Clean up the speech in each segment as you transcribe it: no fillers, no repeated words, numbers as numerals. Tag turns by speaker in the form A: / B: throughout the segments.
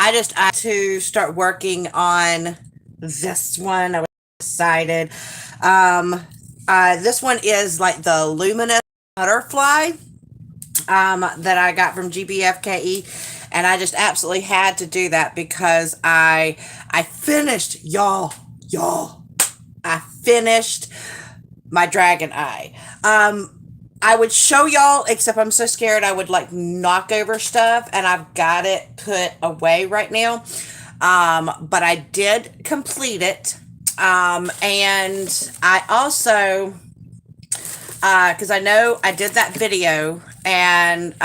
A: I to start working on this one. I was excited. Um, this one is like the luminous butterfly that I got from GBFKE, and I just absolutely had to do that because I finished y'all. I finished my dragon eye. I would show y'all, except I'm so scared I would like knock over stuff, and I've got it put away right now. But I did complete it. And I also, because I know I did that video, and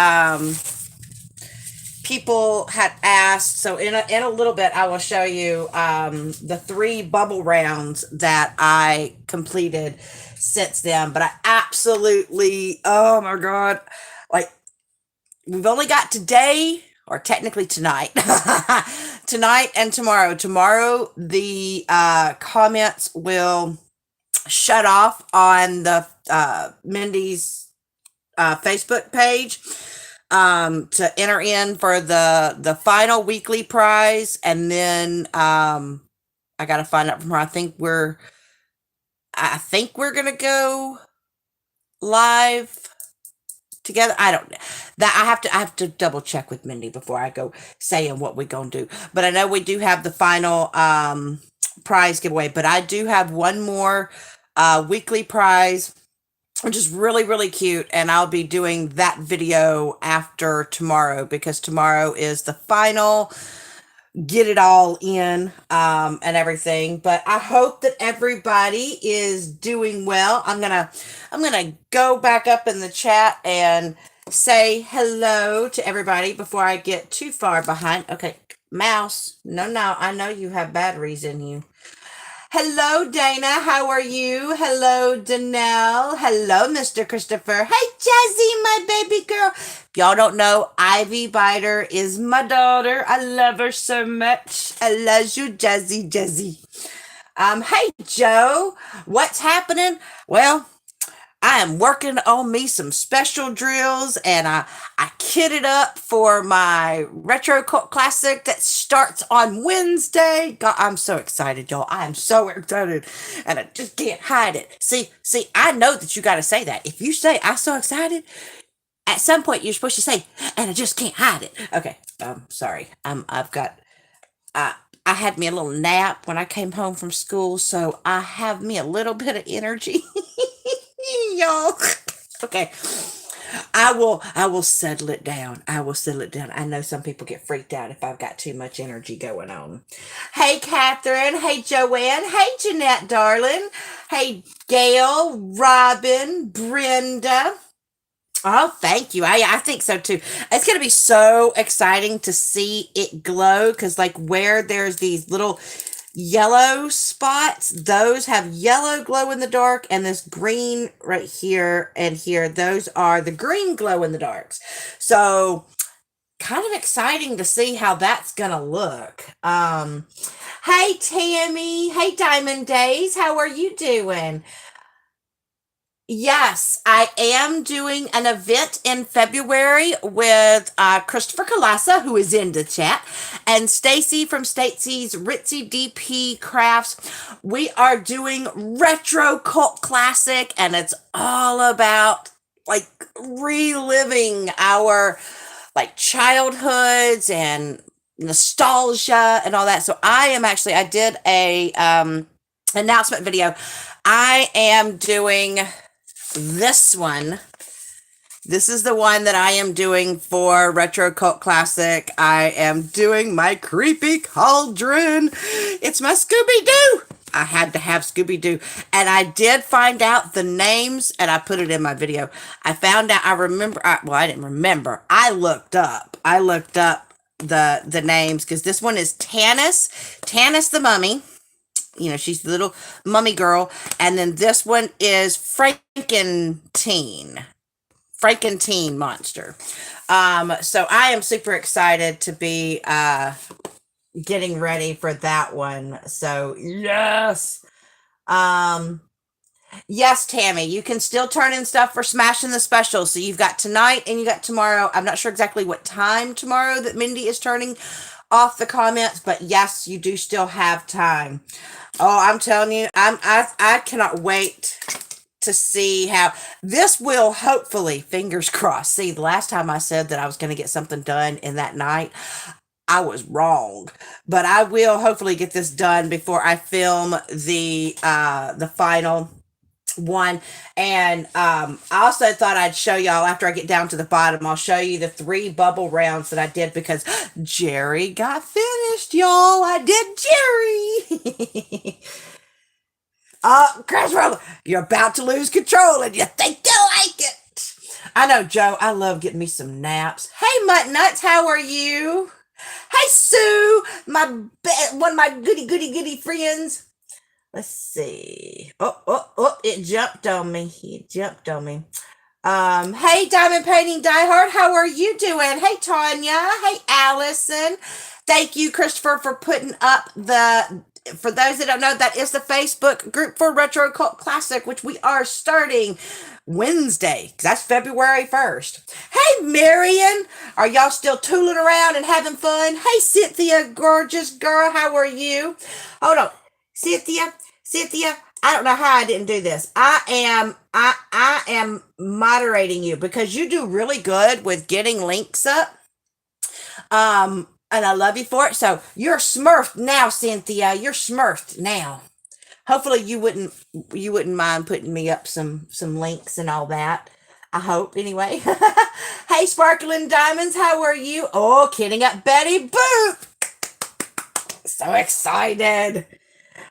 A: people had asked. So in a little bit, I will show you the 3 bubble rounds that I completed since then. But I absolutely, oh my god, like we've only got today, or technically tonight, tonight and tomorrow. Tomorrow, the comments will shut off on the Mindy's Facebook page to enter in for the final weekly prize, and then I gotta find out from her. I think we're gonna go live together. I don't that I have to double check with Mindy before I go saying what we're gonna do. But I know we do have the final prize giveaway. But I do have one more weekly prize, which is really, really cute. And I'll be doing that video after tomorrow, because tomorrow is the final get it all in and everything. But I hope that everybody is doing well. I'm gonna go back up in the chat and say hello to everybody before I get too far behind. Okay, mouse. No, I know you have batteries in you. Hello, Dana. How are you? Hello, Danelle. Hello, Mr. Christopher. Hey, Jazzy, my baby girl. If y'all don't know, Ivy Biter is my daughter. I love her so much. I love you, Jazzy. Hey, Joe. What's happening? Well, I am working on me some special drills, and I kitted up for my retro classic that starts on Wednesday. God, I'm so excited, y'all. I am so excited, and I just can't hide it. See, I know that you got to say that. If you say I'm so excited, at some point you're supposed to say, and I just can't hide it. Okay, sorry. I've got. I had me a little nap when I came home from school, so I have me a little bit of energy. Y'all. Okay. I will settle it down. I will settle it down. I know some people get freaked out if I've got too much energy going on. Hey, Catherine. Hey, Joanne. Hey, Jeanette, darling. Hey, Gail, Robin, Brenda. Oh, thank you. I think so too. It's going to be so exciting to see it glow, because like where there's these little yellow spots, those have yellow glow in the dark, and this green right here and here, those are the green glow in the darks. So kind of exciting to see how that's going to look. Hey, Tammy. Hey, Diamond Days. How are you doing? Yes, I am doing an event in February with Christopher Kalasa, who is in the chat, and Stacy from Stacy's Ritzy DP Crafts. We are doing Retro Cult Classic, and it's all about like reliving our like childhoods and nostalgia and all that. So I did a announcement video. I am doing this one. This is the one that I am doing for Retro Cult Classic. I am doing my creepy cauldron. It's my Scooby-Doo. I had to have Scooby-Doo. And I did find out the names, and I put it in my video. I found out, I didn't remember. I looked up the names, because this one is Tanis the Mummy. You know, she's the little mummy girl. And then this one is Frankenteen monster. So I am super excited to be getting ready for that one. So yes. Yes, Tammy, you can still turn in stuff for Smashing the Special. So you've got tonight and you got tomorrow. I'm not sure exactly what time tomorrow that Mindy is turning off the comments, but yes, you do still have time. Oh, I'm telling you, I cannot wait to see how this will hopefully, fingers crossed. See, the last time I said that I was going to get something done in that night, I was wrong. But I will hopefully get this done before I film the final one. And I also thought I'd show y'all after I get down to the bottom. I'll show you the 3 bubble rounds that I did because Jerry got finished, y'all. I did Jerry. Chris, you're about to lose control and you think you like it. I know, Joe. I love getting me some naps. Hey, Mutt Nuts, how are you? Hey, Sue, one of my goody friends. Let's see. Oh, it jumped on me. It jumped on me. Hey, Diamond Painting Diehard, how are you doing? Hey, Tanya. Hey, Allison. Thank you, Christopher, for putting up for those that don't know, that is the Facebook group for Retro Cult Classic, which we are starting Wednesday, because that's February 1st. Hey, Marion, are y'all still tooling around and having fun? Hey, Cynthia, gorgeous girl, how are you? Hold on. Cynthia, I don't know how I didn't do this. I am moderating you because you do really good with getting links up. And I love you for it. So you're smurfed now, Cynthia. You're smurfed now. Hopefully you wouldn't mind putting me up some links and all that. I hope anyway. Hey, Sparkling Diamonds, how are you? Oh, kidding up Betty Boop. So excited.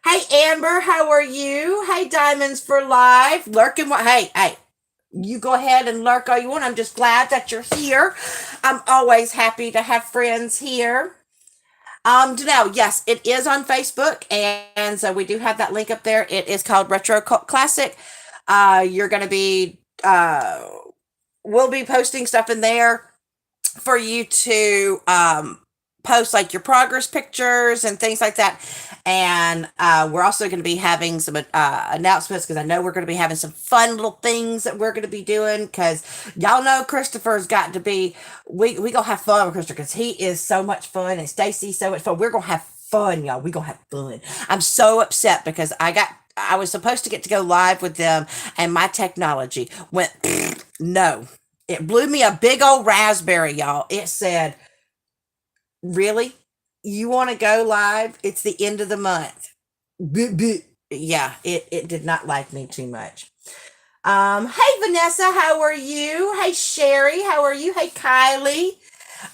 A: Hey, Amber, how are you? Hey, Diamonds for Life. Lurking what? Hey, you go ahead and lurk all you want. I'm just glad that you're here. I'm always happy to have friends here. Now, yes, it is on Facebook, and so we do have that link up there. It is called Retro Cult Classic. You're going to be, we'll be posting stuff in there for you to post like your progress pictures and things like that. And we're also going to be having some announcements because I know we're going to be having some fun little things that we're going to be doing because y'all know Christopher's got to be, we going to have fun with Christopher because he is so much fun and Stacy's so much fun. We're going to have fun, y'all. We're going to have fun. I'm so upset because I was supposed to get to go live with them and my technology went, no. It blew me a big old raspberry, y'all. It said, really? You want to go live? It's the end of the month. Yeah, it did not like me too much. Hey, Vanessa, how are you? Hey, Sherry, how are you? Hey, Kylie.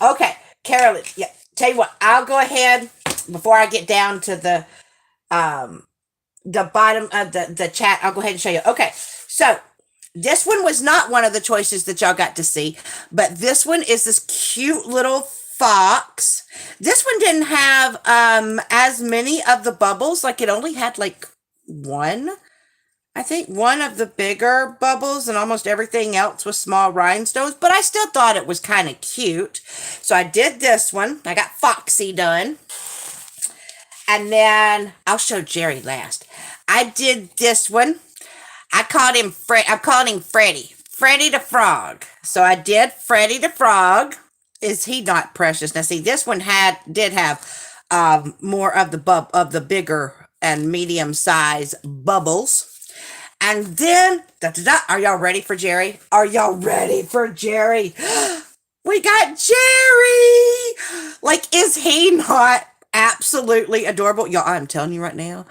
A: Okay, Carolyn, yeah, tell you what, I'll go ahead before I get down to the bottom of the chat. I'll go ahead and show you. Okay, so this one was not one of the choices that y'all got to see, but this one is this cute little fox. This one didn't have as many of the bubbles. Like it only had like one. I think one of the bigger bubbles and almost everything else was small rhinestones, but I still thought it was kind of cute. So I did this one. I got Foxy done. And then I'll show Jerry last. I did this one. I'm calling him Freddy. Freddy the Frog. So I did Freddy the Frog. Is he not precious? Now see, this one did have more of the bigger and medium size bubbles. And then are y'all ready for Jerry? Are y'all ready for Jerry? We got Jerry! Like, is he not absolutely adorable? Y'all, I'm telling you right now,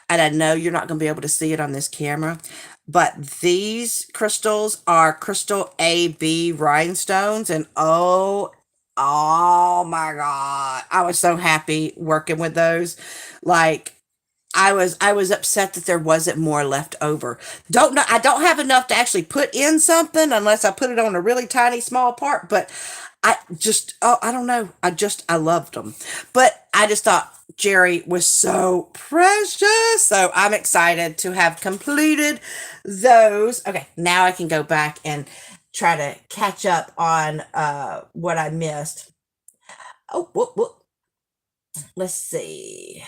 A: and I know you're not going to be able to see it on this camera, but these crystals are crystal AB rhinestones, and oh my God, I was so happy working with those. Like, I was upset that there wasn't more left over. Don't know. I don't have enough to actually put in something unless I put it on a really tiny small part. But I don't know. I loved them. But I just thought Jerry was so precious. So I'm excited to have completed those. Okay, now I can go back and try to catch up on what I missed. Oh, whoop. Let's see.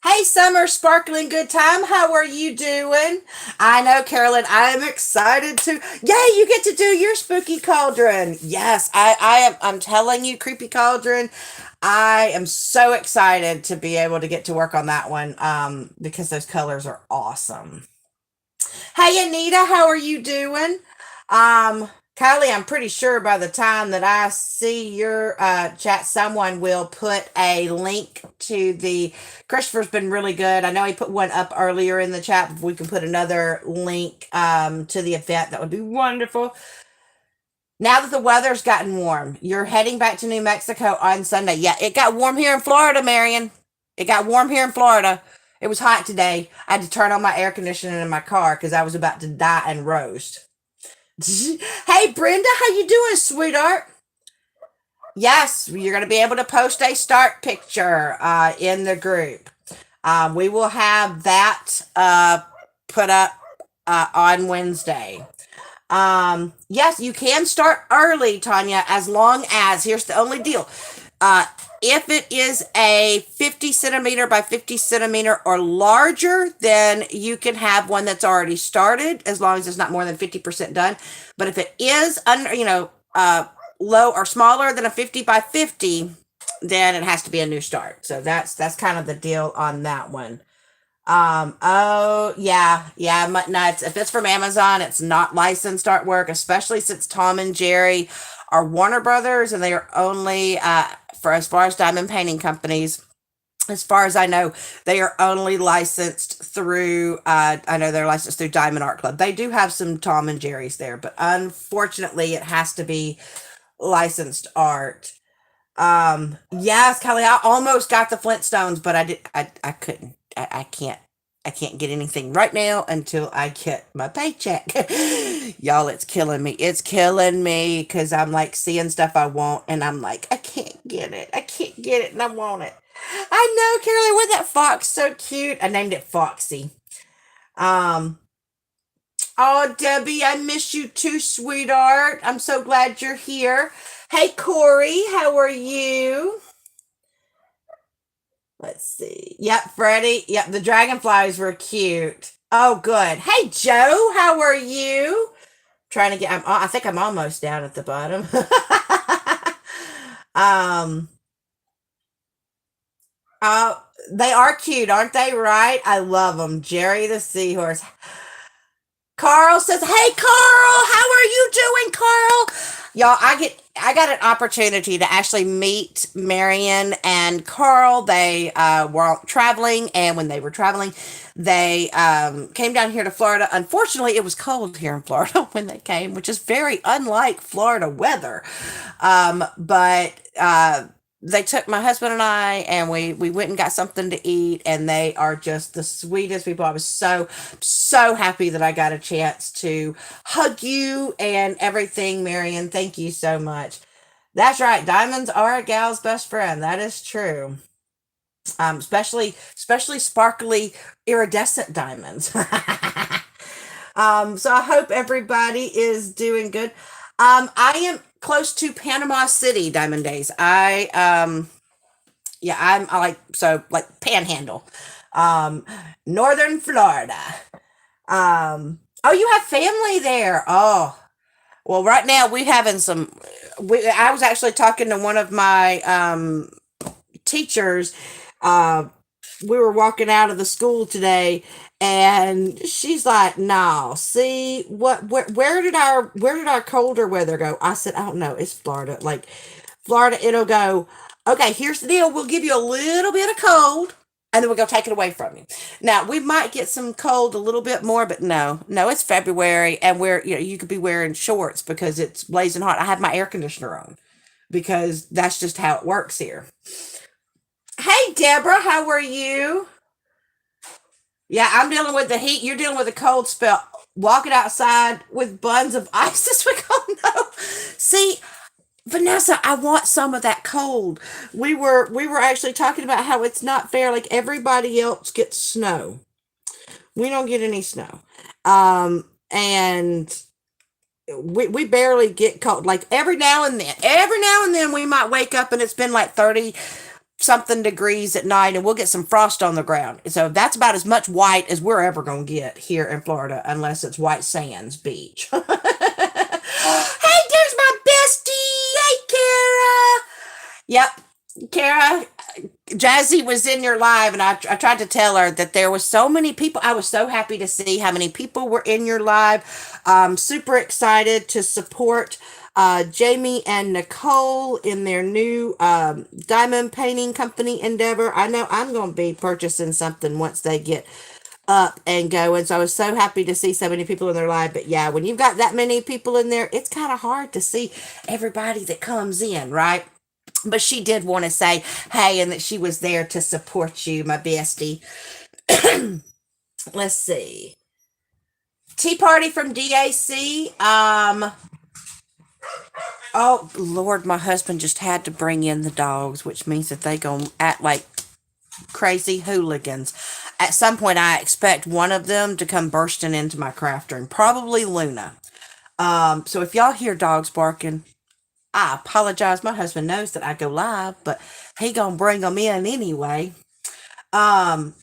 A: Hey, Hey, Summer Sparkling Good Time. How are you doing? I know, Carolyn. I am excited to. Yay, you get to do your spooky cauldron. Yes, I am. I'm telling you, creepy cauldron. I am so excited to be able to get to work on that one. Because those colors are awesome. Hey, Anita, how are you doing? Kylie, I'm pretty sure by the time that I see your chat, someone will put a link to the. Christopher's been really good. I know he put one up earlier in the chat. If we can put another link to the event, that would be wonderful. Now that the weather's gotten warm, you're heading back to New Mexico on Sunday. Yeah, it got warm here in Florida, Marion. It got warm here in Florida. It was hot today. I had to turn on my air conditioning in my car because I was about to die and roast. Hey, Brenda, how you doing, sweetheart? Yes, you're going to be able to post a start picture in the group. We will have that put up on Wednesday. Yes, you can start early, Tanya, as long as, here's the only deal. If it is a 50 centimeter by 50 centimeter or larger, then you can have one that's already started as long as it's not more than 50% done. But if it is under, low or smaller than a 50 by 50, then it has to be a new start. So that's kind of the deal on that one. Oh yeah, nuts. If it's from Amazon, it's not licensed artwork, especially since Tom and Jerry are Warner Brothers and they are only for as far as diamond painting companies. As far as I know, they are only licensed through. I know they're licensed through Diamond Art Club. They do have some Tom and Jerry's there, but unfortunately, it has to be licensed art. Yes, Kelly, I almost got the Flintstones, but I couldn't. I can't get anything right now until I get my paycheck. Y'all, it's killing me. It's killing me because I'm like seeing stuff I want and I'm like, I can't get it. I can't get it and I want it. I know, Carolyn, with that fox so cute. I named it Foxy. Um, oh, Debbie, I miss you too, sweetheart. I'm so glad you're here. Hey, Corey, how are you? Let's see. Yep, Freddie. Yep, the dragonflies were cute. Oh, good. Hey, Joe, how are you? Trying to get. I think I'm almost down at the bottom. um. Oh, they are cute, aren't they? Right? I love them. Jerry the seahorse. Carl says, "Hey, Carl, how are you doing, Carl?" Y'all, I got an opportunity to actually meet Marion and Carl. They were traveling, and when they were traveling, they came down here to Florida. Unfortunately, it was cold here in Florida when they came, which is very unlike Florida weather. But they took my husband and I, and we went and got something to eat, and they are just the sweetest people. I was so happy that I got a chance to hug you and everything, Marion. Thank you so much. That's right. Diamonds are a gal's best friend. That is true. Especially sparkly iridescent diamonds. So I hope everybody is doing good. I am close to Panama City Diamond Days. Yeah, I like so like Panhandle, um, Northern Florida. Oh, you have family there. Oh, well, right now we having some. I was actually talking to one of my teachers. Uh, we were walking out of the school today, and she's like, "No, see what? Where did our colder weather go?" I said, "I don't know. It's Florida. Like Florida, it'll go. Okay, here's the deal. We'll give you a little bit of cold." And then we're gonna take it away from you. Now we might get some cold a little bit more, but no, it's February, and you could be wearing shorts because it's blazing hot. I have my air conditioner on because that's just how it works here. Hey, Deborah, how are you? Yeah, I'm dealing with the heat. You're dealing with a cold spell. Walking outside with buns of ice this week. Oh no! See, Vanessa, I want some of that cold. We were actually talking about how it's not fair. Like everybody else gets snow. We don't get any snow. And we barely get cold. Like every now and then we might wake up and it's been like 30, something degrees at night, and we'll get some frost on the ground. So that's about as much white as we're ever going to get here in Florida, unless it's White Sands Beach. Hey, there's my bestie. Hey, Kara. Yep, Kara, Jazzy was in your live, and I tried to tell her that there was so many people. I was so happy to see how many people were in your live. Super excited to support Jamie and Nicole in their new diamond painting company endeavor. I know I'm going to be purchasing something once they get up and going. So I was so happy to see so many people in their live. But yeah, when you've got that many people in there, it's kind of hard to see everybody that comes in, right? But she did want to say hey, and that she was there to support you, my bestie. Let's see. Tea party from DAC. Oh Lord, my husband just had to bring in the dogs, which means that they gonna act like crazy hooligans. At some point, I expect one of them to come bursting into my craft room, probably Luna. So if y'all hear dogs barking, I apologize. My husband knows that I go live, but he gonna bring them in anyway. Um,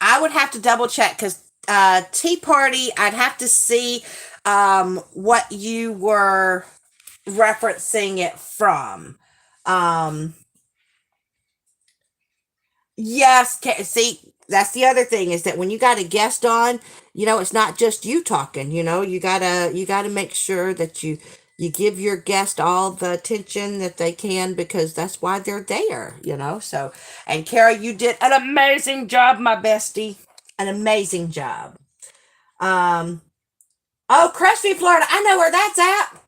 A: I would have to double check because Tea Party, I'd have to see what you were referencing it from. Um, yes, see, that's the other thing is that when you got a guest on, it's not just you talking. You gotta make sure that you give your guest all the attention that they can because that's why they're there. So, and Kara, you did an amazing job, my bestie, an amazing job. Um, oh, Crestview, Florida, I know where that's at.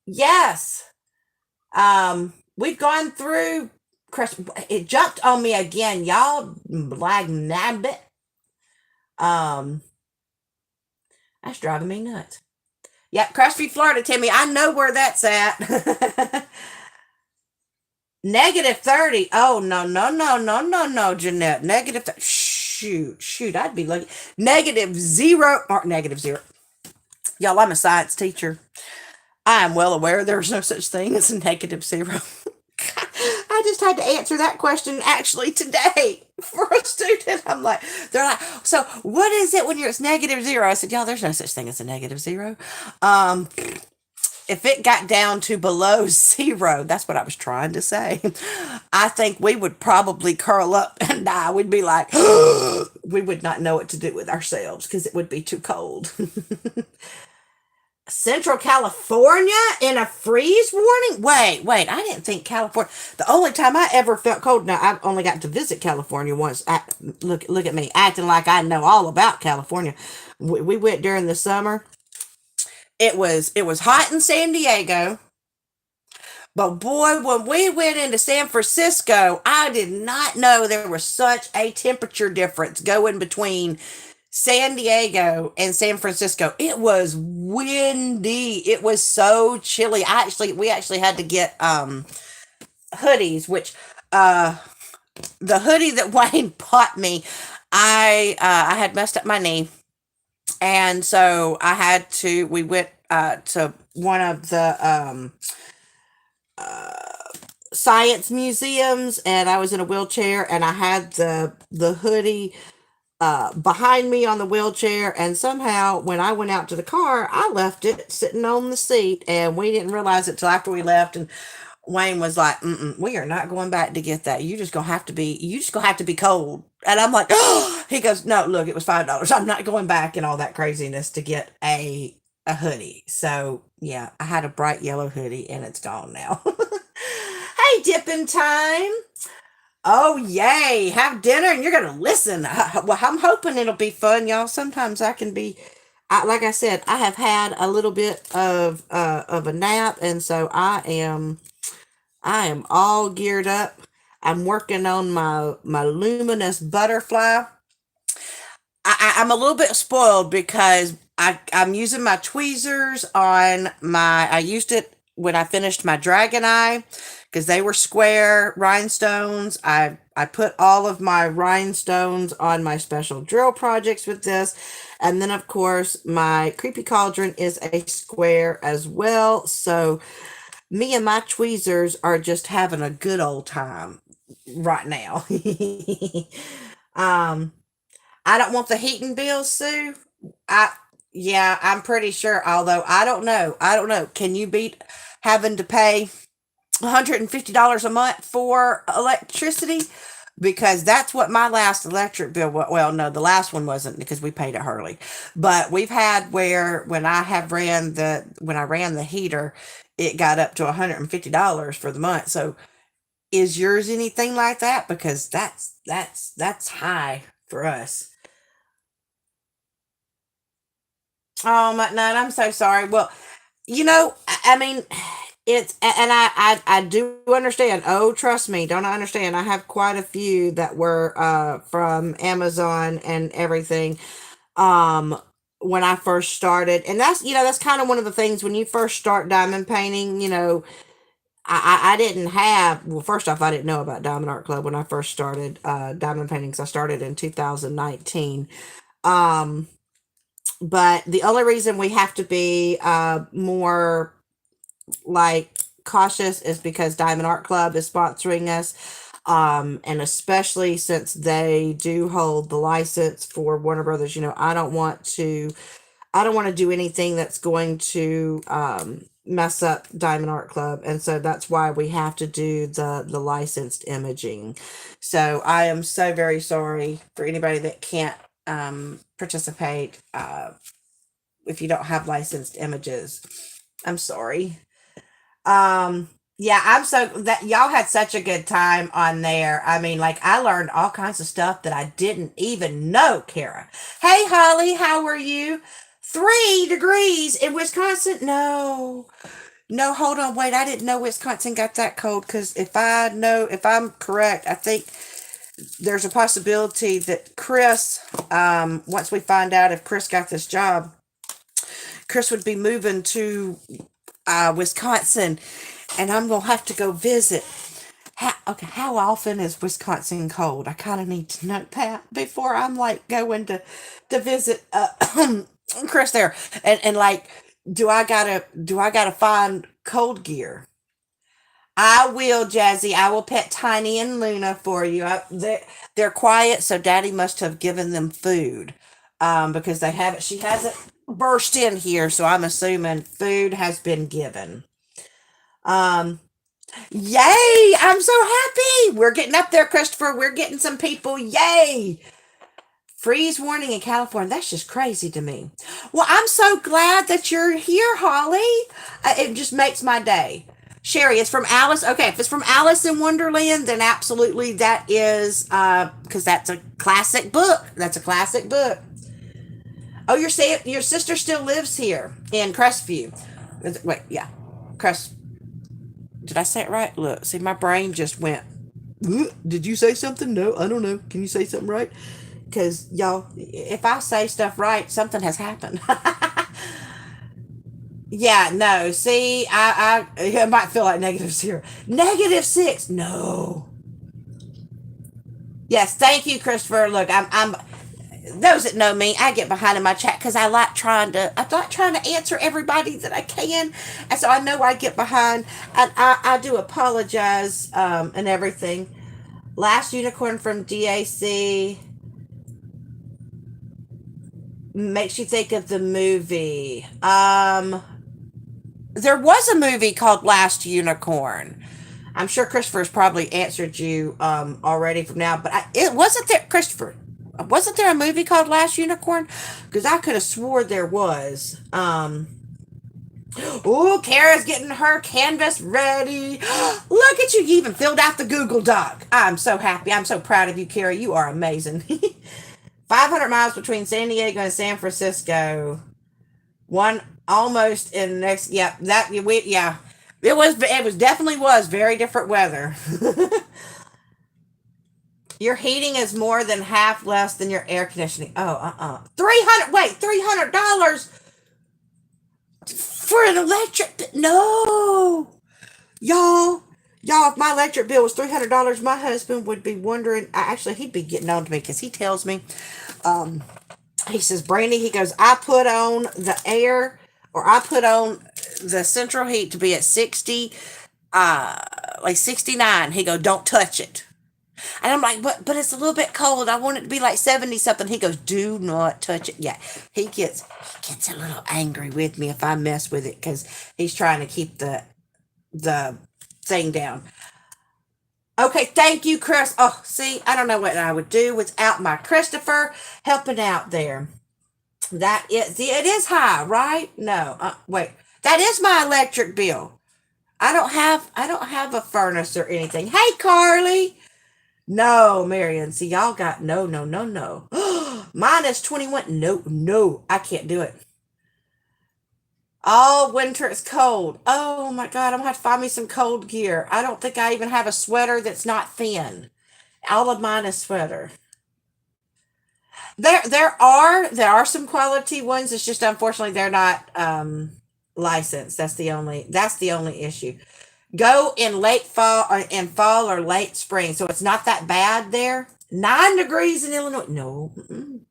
A: Yes. We've gone through Crest. It jumped on me again, y'all. Like nabbit. Um, that's driving me nuts. Yep, Crestview, Florida, Timmy. I know where that's at. Negative 30. Oh, no, no, no, no, no, no, Jeanette. Negative 30. Shoot, I'd be lucky. Negative zero, or negative zero. Y'all, I'm a science teacher. I am well aware there's no such thing as a negative zero. I just had to answer that question actually today for a student. They're like, so what is it when it's negative zero? I said, y'all, there's no such thing as a negative zero. Um, if it got down to below zero, that's what I was trying to say. I think we would probably curl up and die. We'd be like, we would not know what to do with ourselves because it would be too cold. Central California in a freeze warning? Wait, I didn't think California. The only time I ever felt cold, now I've only got to visit California once. Look at me acting like I know all about California. We went during the summer. It was hot in San Diego, but boy, when we went into San Francisco, I did not know there was such a temperature difference going between San Diego and San Francisco. It was windy. It was so chilly. We actually had to get hoodies, which the hoodie that Wayne bought me, I had messed up my knee, and so I had to. We went to one of the science museums, and I was in a wheelchair, and I had the hoodie behind me on the wheelchair, and somehow when I went out to the car, I left it sitting on the seat, and we didn't realize it till after we left. And Wayne was like, "We are not going back to get that. You just gonna have to be cold." And I'm like, "Oh!" He goes, "No, look, it was $5. I'm not going back and all that craziness to get a hoodie." So yeah, I had a bright yellow hoodie, and it's gone now. Hey, dipping time. Oh, yay. Have dinner and you're going to listen. Well, I'm hoping it'll be fun, y'all. Sometimes I can be, like I said, I have had a little bit of a nap. And so I am all geared up. I'm working on my luminous butterfly. I'm a little bit spoiled because I'm using my tweezers I used it when I finished my dragon eye because they were square rhinestones. I put all of my rhinestones on my special drill projects with this. And then, of course, my creepy cauldron is a square as well. So Me and my tweezers are just having a good old time right now. um, I don't want the heating bills, Sue. I Yeah, I'm pretty sure. Although I don't know. I don't know. Can you beat having to pay $150 a month for electricity? Because that's what my last electric bill was. Well, no, the last one wasn't because we paid it early. But we've had where when I ran the heater, it got up to $150 for the month. So is yours anything like that? Because that's high for us. Oh my no, I'm so sorry. Well, I mean, and I do understand. Oh, trust me, don't I understand? I have quite a few that were from Amazon and everything. Um, when I first started, and that's kind of one of the things when you first start diamond painting. I didn't have well. First off, I didn't know about Diamond Art Club when I first started diamond painting. 'Cause I started in 2019. Um, but the only reason we have to be more like cautious is because Diamond Art Club is sponsoring us. And especially since they do hold the license for Warner Brothers, I don't want to do anything that's going to mess up Diamond Art Club, and so that's why we have to do the licensed imaging. So I am so very sorry for anybody that can't participate if you don't have licensed images. I'm sorry. Um, yeah, I'm so that y'all had such a good time on there. I mean, like I learned all kinds of stuff that I didn't even know, Kara. Hey, Holly, how are you? 3 degrees in Wisconsin? No, no, hold on, wait. I didn't know Wisconsin got that cold. Because if I'm correct, I think there's a possibility that Chris, once we find out if Chris got this job, Chris would be moving to Wisconsin, and I'm gonna have to go visit. How often is Wisconsin cold? I kind of need to know that before I'm like going to visit Chris there, and like, do I gotta find cold gear? I will, Jazzy. I will pet Tiny and Luna for you. They're quiet, so Daddy must have given them food, because they haven't. She hasn't burst in here, so I'm assuming food has been given. Um, Yay! I'm so happy. We're getting up there, Christopher. We're getting some people. Yay! Freeze warning in California. That's just crazy to me. Well, I'm so glad that you're here, Holly. It just makes my day. Sherry, it's from Alice. Okay, if it's from Alice in Wonderland, then absolutely that is because that's a classic book. That's a classic book. Oh, you're saying your sister still lives here in Crestview. Wait, yeah, Crest. Did I say it right? Look, see, my brain just went. Did you say something? No, I don't know. Can you say something right? Because y'all, if I say stuff right, something has happened. Yeah, no. See, I might feel like -0. -6. No. Yes, thank you, Christopher. Look, I'm. Those that know me, I get behind in my chat because I like trying to answer everybody that I can, and so I know I get behind, and I do apologize and everything. Last unicorn from DAC makes you think of the movie. There was a movie called Last Unicorn. I'm sure Christopher's probably answered you already from now, but it wasn't there, Christopher. Wasn't there a movie called Last Unicorn? Because I could have swore there was. Oh, Kara's getting her canvas ready. Look at you. You even filled out the Google Doc. I'm so happy. I'm so proud of you, Kara. You are amazing. 500 miles between San Diego and San Francisco. One almost in the next. Yeah, yeah. It was definitely was very different weather. Your heating is more than half less than your air conditioning. Oh, 300. Wait, $300 for an electric. No, y'all. Y'all, if my electric bill was $300, my husband would be wondering. Actually, he'd be getting on to me because he tells me, he says, Brandy, he goes, I put on the air, or I put on the central heat to be at 60, uh like 69. He go, don't touch it. And I'm like, but it's a little bit cold. I want it to be like 70 something. He goes, do not touch it. Yeah. He gets a little angry with me if I mess with it because he's trying to keep the thing down. Okay, thank you, Chris. Oh, see, I don't know what I would do without my Christopher helping out there. That is, see, it is high, right? No, wait, that is my electric bill. I don't have a furnace or anything. Hey, Carly. No, Marion. See, y'all got no, no, no, no. Minus 21. No, no, I can't do it. All winter it's cold. Oh my God, I'm gonna have to find me some cold gear. I don't think I even have a sweater that's not thin. All of mine is sweater. There are some quality ones. It's just unfortunately they're not licensed. That's the only issue. Go in late fall or in fall or late spring, so it's not that bad there. 9 degrees in Illinois. No. Mm-mm.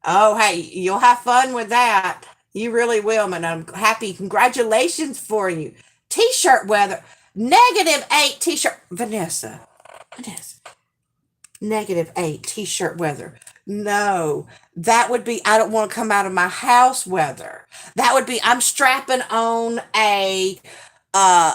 A: Oh, hey, you'll have fun with that. You really will, and I'm happy. Congratulations for you. T-shirt weather. -8 t-shirt. Vanessa. -8 t-shirt weather. No, that would be I don't want to come out of my house weather. That would be I'm strapping on uh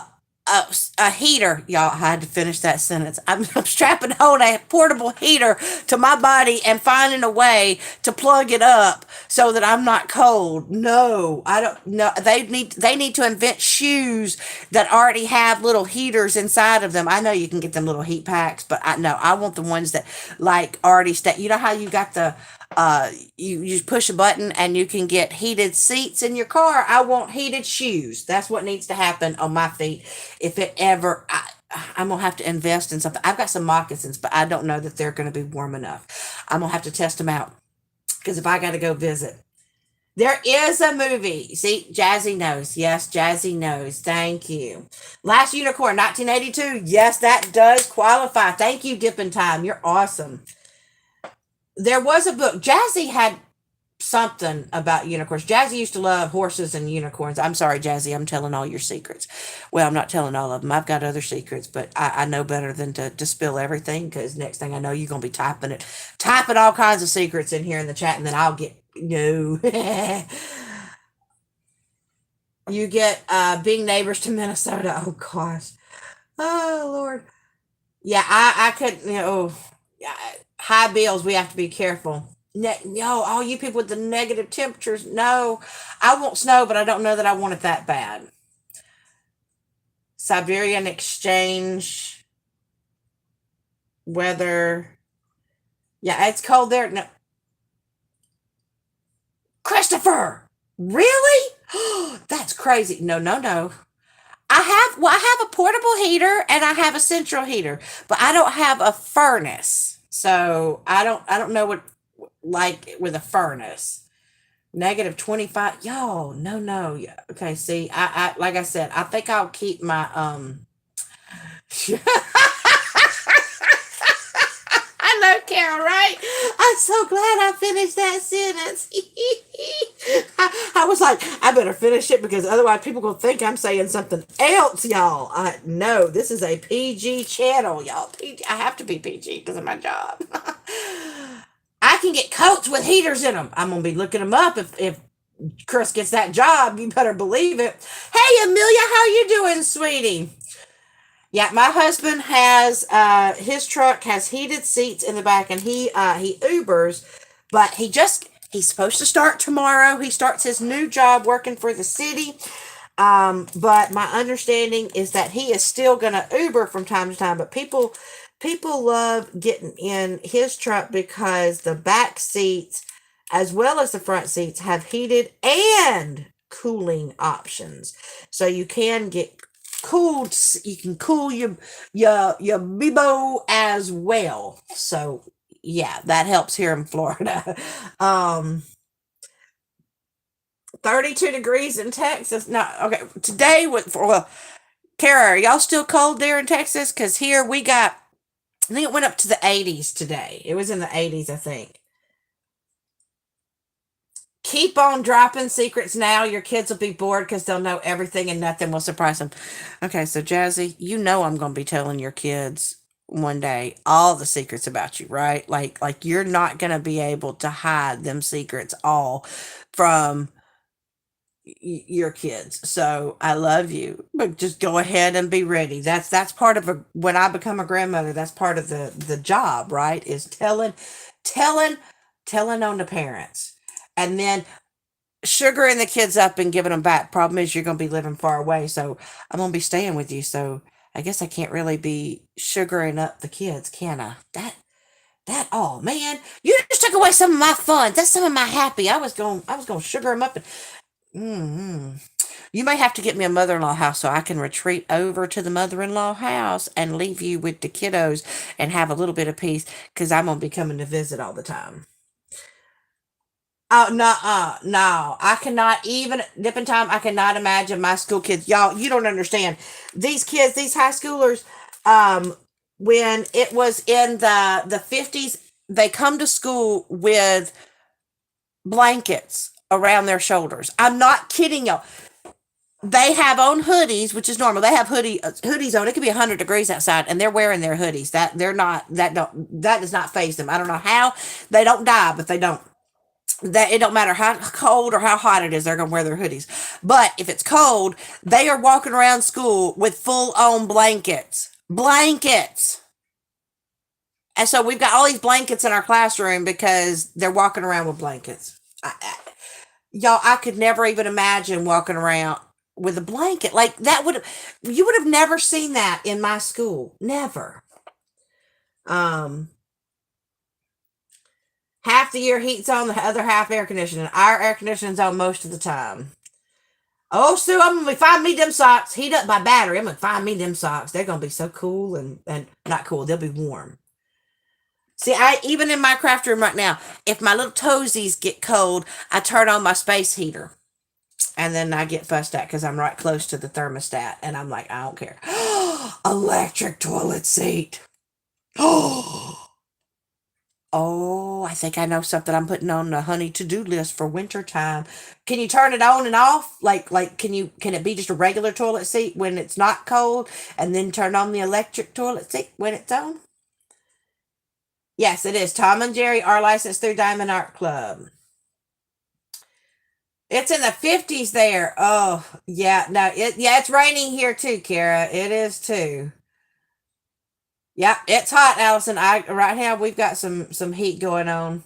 A: a heater. Y'all, I had to finish that sentence. I'm strapping on a portable heater to my body and finding a way to plug it up so that I'm not cold. No, I don't know. They need to invent shoes that already have little heaters inside of them. I know you can get them little heat packs, but I know I want the ones that like already stay. You know how you got the you just push a button and you can get heated seats in your car. I want heated shoes. That's what needs to happen on my feet. If it ever I'm gonna have to invest in something. I've got some moccasins, but I don't know that they're gonna be warm enough. I'm gonna have to test them out because if I got to go visit, there is a movie. See, Jazzy knows. Yes, Jazzy knows. Thank you. Last Unicorn, 1982. Yes, that does qualify. Thank you, Dippin' Time. You're awesome. There was a book. Jazzy had something about unicorns. Jazzy used to love horses and unicorns. I'm sorry, Jazzy. I'm telling all your secrets. Well, I'm not telling all of them. I've got other secrets, but I know better than to spill everything because next thing I know, you're going to be typing all kinds of secrets in here in the chat, and then I'll get no. You get being neighbors to Minnesota. Oh gosh. Oh Lord. Yeah, I could, yeah, high bills. We have to be careful. No, all you people with the negative temperatures. No, I want snow, but I don't know that I want it that bad. Siberian exchange weather. Yeah, it's cold there. No, Christopher, really? That's crazy. No, no, no. I have a portable heater and I have a central heater, but I don't have a furnace. So I don't know what like with a furnace. -25. Yo, no, no. Yeah. Okay, see, I like I said, I think I'll keep my I know, Carol, right? I'm so glad I finished that sentence. I was like, I better finish it because otherwise people gonna think I'm saying something else, y'all. No, this is a PG channel, y'all. I have to be PG because of my job. I can get coats with heaters in them. I'm gonna be looking them up if Chris gets that job. You better believe it. Hey, Amelia, how you doing, sweetie? Yeah, my husband has his truck has heated seats in the back, and he Ubers, but he's supposed to start tomorrow. He starts his new job working for the city. But my understanding is that he is still gonna Uber from time to time. But people love getting in his truck because the back seats as well as the front seats have heated and cooling options. So you can cool your Bibo as well. So yeah, that helps here in Florida. Um 32 degrees in Texas. No, okay. Today with well, Kara, are y'all still cold there in Texas? Because here I think it went up to the 80s today. It was in the 80s, I think. Keep on dropping secrets now. Your kids will be bored because they'll know everything and nothing will surprise them. Okay, so Jazzy, you know I'm going to be telling your kids one day all the secrets about you, right? Like you're not going to be able to hide them secrets all from your kids. So I love you, but just go ahead and be ready. That's part of a when I become a grandmother. That's part of the job, right? Is telling, telling on the parents, and then sugaring the kids up and giving them back. Problem is, you're gonna be living far away, so I'm gonna be staying with you. So I guess I can't really be sugaring up the kids, can I? That oh man, you just took away some of my fun. That's some of my happy. I was gonna sugar them up and. Mm-hmm. You may have to get me a mother in law house so I can retreat over to the mother in law house and leave you with the kiddos and have a little bit of peace because I'm going to be coming to visit all the time. Oh, no, no. I cannot even, dip in time, I cannot imagine my school kids. Y'all, you don't understand. These kids, these high schoolers, um, when it was in the 50s, they come to school with blankets around their shoulders. I'm not kidding y'all. They have on hoodies, which is normal. They have hoodies on. It could be 100 degrees outside, and they're wearing their hoodies. That does not phase them. I don't know how they don't die, but they don't. That it don't matter how cold or how hot it is. They're gonna wear their hoodies. But if it's cold, they are walking around school with full on blankets. And so we've got all these blankets in our classroom because they're walking around with blankets. Y'all, I could never even imagine walking around with a blanket like that. You would have never seen that in my school, never. um Half the year heat's on, the other half air conditioning. Our air conditioning's on most of the time. Oh, Sue, I'm gonna find me them socks. Heat up my battery. I'm gonna find me them socks. They're gonna be so cool and not cool, they'll be warm. See, I even in my craft room right now, if my little toesies get cold, I turn on my space heater. And then I get fussed at because I'm right close to the thermostat. And I'm like, I don't care. Electric toilet seat. Oh, I think I know something I'm putting on the honey to-do list for winter time. Can you turn it on and off? Can it be just a regular toilet seat when it's not cold and then turn on the electric toilet seat when it's on? Yes, it is. Tom and Jerry are licensed through Diamond Art Club. It's in the 50s there. Oh, yeah. No, it's raining here too, Kara. It is too. Yep, it's hot, Allison. I right now we've got some heat going on.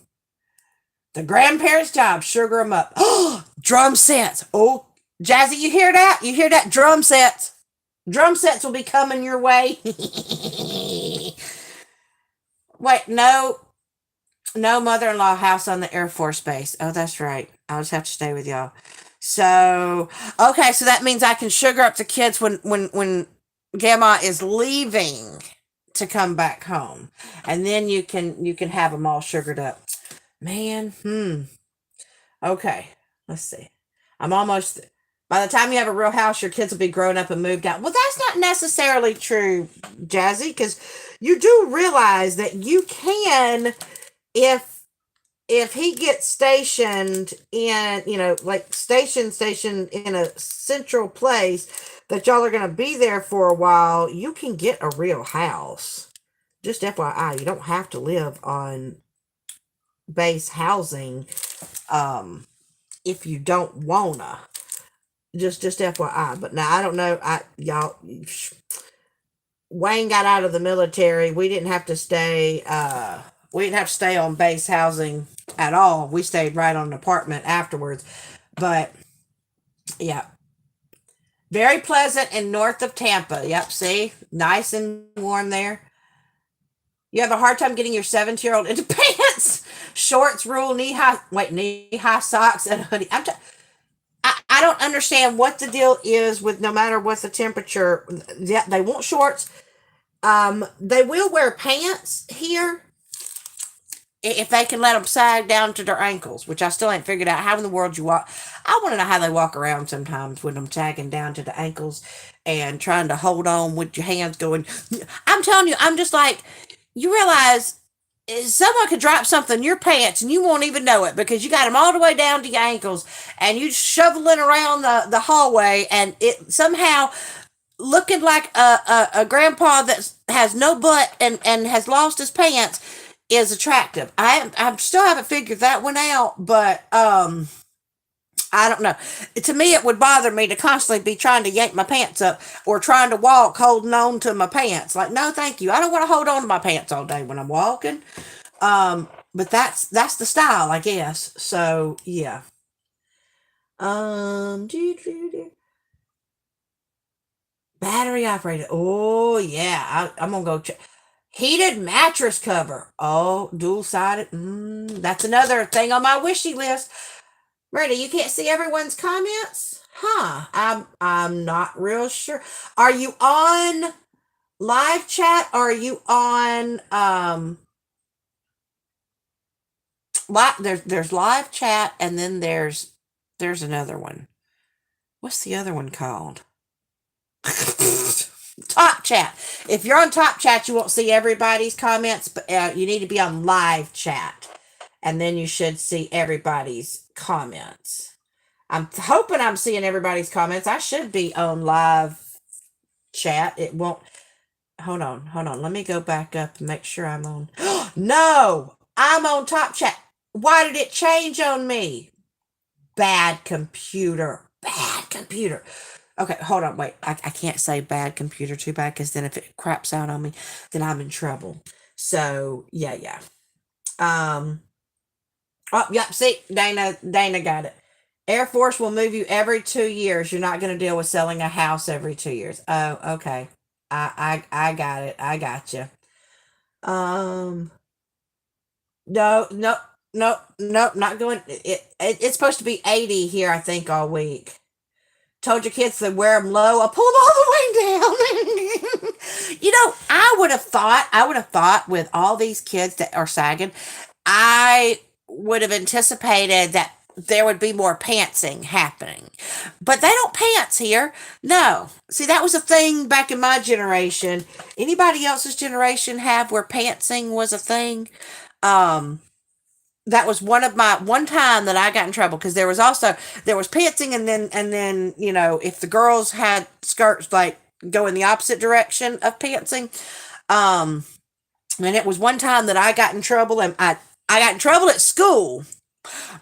A: The grandparents' job, sugar them up. Oh, drum sets. Oh, Jazzy, you hear that? You hear that? Drum sets. Drum sets will be coming your way. Wait, no mother-in-law house on the Air Force Base. Oh, that's right. I'll just have to stay with y'all. So, okay, so that means I can sugar up the kids when Grandma is leaving to come back home, and then you can have them all sugared up. Man, okay. Let's see. I'm almost. By the time you have a real house, your kids will be grown up and moved out. Well, that's not necessarily true, Jazzy, because you do realize that you can, if he gets stationed in, like stationed in a central place that y'all are going to be there for a while, you can get a real house. Just FYI, you don't have to live on base housing if you don't wanna. Just FYI. But now I don't know. Wayne got out of the military. We didn't have to stay. We didn't have to stay on base housing at all. We stayed right on an apartment afterwards. But yeah, very pleasant and north of Tampa. Yep, see, nice and warm there. You have a hard time getting your 17-year-old into pants, shorts, rule, knee high socks, and a hoodie. I don't understand what the deal is with no matter what the temperature. Yeah, they want shorts. They will wear pants here if they can let them sag down to their ankles, which I still ain't figured out how in the world you walk. I want to know how they walk around sometimes with them sagging down to the ankles and trying to hold on with your hands going. I'm telling you, I'm just like, you realize someone could drop something in your pants and you won't even know it because you got them all the way down to your ankles and you shoveling around the hallway and it somehow looking like a grandpa that has no butt and has lost his pants is attractive. I still haven't figured that one out, but I don't know. To me, it would bother me to constantly be trying to yank my pants up or trying to walk holding on to my pants. Like, no, thank you. I don't want to hold on to my pants all day when I'm walking. But that's the style, I guess. So yeah. Do, do, do. Battery operated. Oh yeah, I'm gonna go check. Heated mattress cover. Oh, dual sided. That's another thing on my wishy list. Brenda, you can't see everyone's comments? Huh. I'm not real sure. Are you on live chat or are you on there's live chat and then there's another one. What's the other one called? Top chat. If you're on top chat, you won't see everybody's comments, but you need to be on live chat and then you should see everybody's comments. I'm hoping I'm seeing everybody's comments. I should be on live chat. It won't. Hold on. Let me go back up and make sure I'm on. No, I'm on top chat. Why did it change on me? Bad computer. Bad computer. Okay, hold on. Wait, I can't say bad computer too bad because then if it craps out on me, then I'm in trouble. So yeah. Um. Oh, yep. See, Dana got it. Air Force will move you every 2 years. You're not going to deal with selling a house every 2 years. Oh, okay. I got it. I got you. Um, no, not going. It's supposed to be 80 here, I think, all week. Told your kids to wear them low. I pulled all the way down. I would have thought with all these kids that are sagging, I would have anticipated that there would be more pantsing happening. But they don't pants here. No. See, that was a thing back in my generation. Anybody else's generation have where pantsing was a thing? Um, that was one time that I got in trouble because there was pantsing and then if the girls had skirts like go in the opposite direction of pantsing, um, and it was one time that I got in trouble and I got in trouble at school,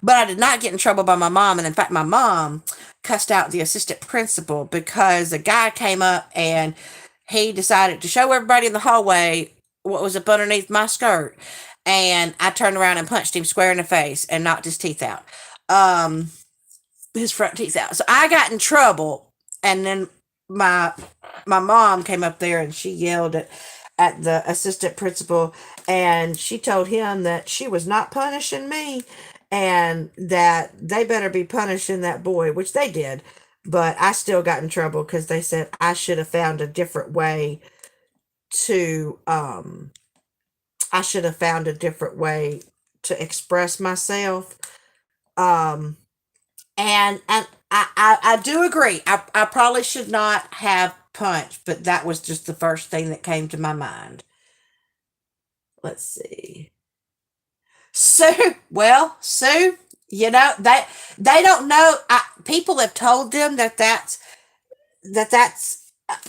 A: but I did not get in trouble by my mom. And in fact, my mom cussed out the assistant principal because a guy came up and he decided to show everybody in the hallway what was up underneath my skirt. And I turned around and punched him square in the face and knocked his teeth out. Um, his front teeth out. So I got in trouble. And then my my mom came up there and she yelled at the assistant principal and she told him that she was not punishing me and that they better be punishing that boy, which they did. But I still got in trouble because they said I should have found a different way to I should have found a different way to express myself. Um and I do agree. I probably should not have punched, but that was just the first thing that came to my mind. Let's see. Sue, well, Sue, they don't know. People have told them that's